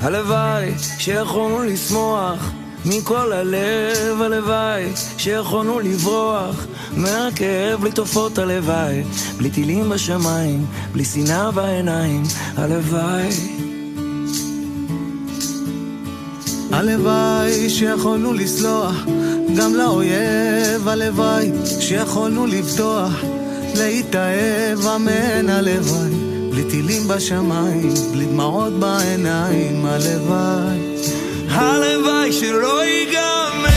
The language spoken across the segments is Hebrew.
הלוואי שיכולנו לשמוח מכל הלב, הלוואי שיכולנו לברוח מהכאב בלי תופעות הלוואי, בלי טילים בשמיים, בלי שנאה בעיניים, הלוואי. הלוואי שיכולנו לסלוח גם לאויב, הלוואי שיכולנו לבטוח להתאהב, אמן, הלוואי בלי טילים בשמיים, בלי דמעות בעיניים, הלוואי. הלוואי שלא ייגמר,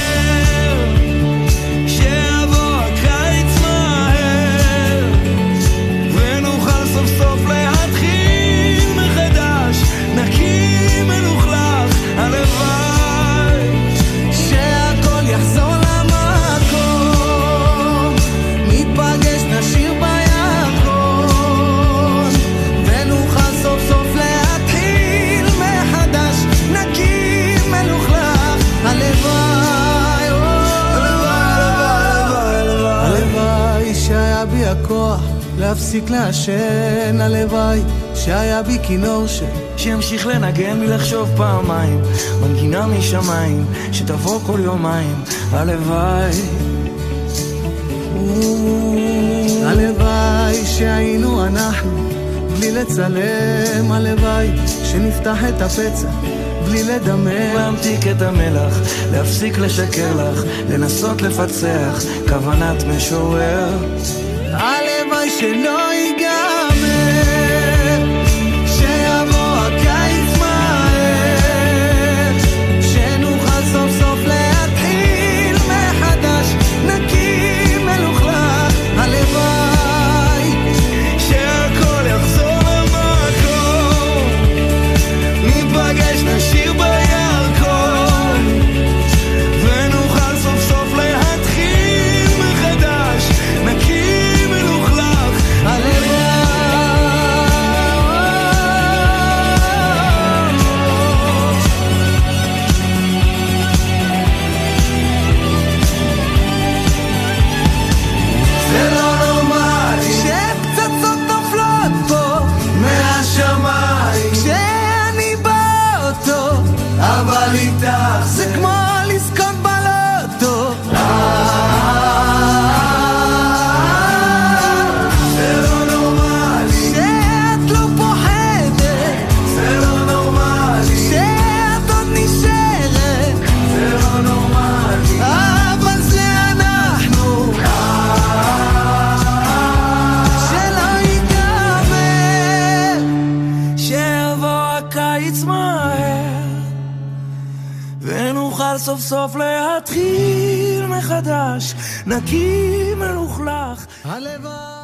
שיבוא הקיץ מהר ונוכל סוף סוף להתחיל מחדש, נקי מלוכלך, הלוואי שהכל יחזור למקום, ניפגש נשיר בירקון ונוכל סוף סוף להתחיל מחדש, נקי מלוכלך, הלוואי, הלוואי שהיה בי הכוח להפסיק לעשן, הלוואי שהיה בי כינור שימשיך לנגן בלי לחשוב פעמיים, מנגינה משמיים שתבוא כל יומיים, הלוואי. הלוואי שהיינו אנחנו בלי לצלם, הלוואי שנפתח את הפצע בלי לדמם, להמתיק את המלח, להפסיק לשקר לך, לנסות לפצח כוונת משורר. הלוואי שלא ייגמר, שיבוא הקיץ מהר, שנוכל סוף סוף להתחיל מחדש, נקי מלוכלך, הלוואי שהכל יחזור למקום, ניפגש נשיר בירקון ונוכל סוף סוף להתחיל מחדש, נקי מלוכלך, הלוואי. זה לא נורמלי שפצצות נופלות פה מהשמיים, כשאני באוטו, אבל איתך זה כמו לזכות בלוטו. זה לא נורמלי, שאת לא פוחדת, זה לא נורמלי, שאת עוד נשארת, זה לא נורמלי, אבל זה אנחנו, שלא ייגמר, שיבוא הקיץ מהר ונוכל סוף סוף להתחיל מחדש, נקי מלוכלך. הלוואי.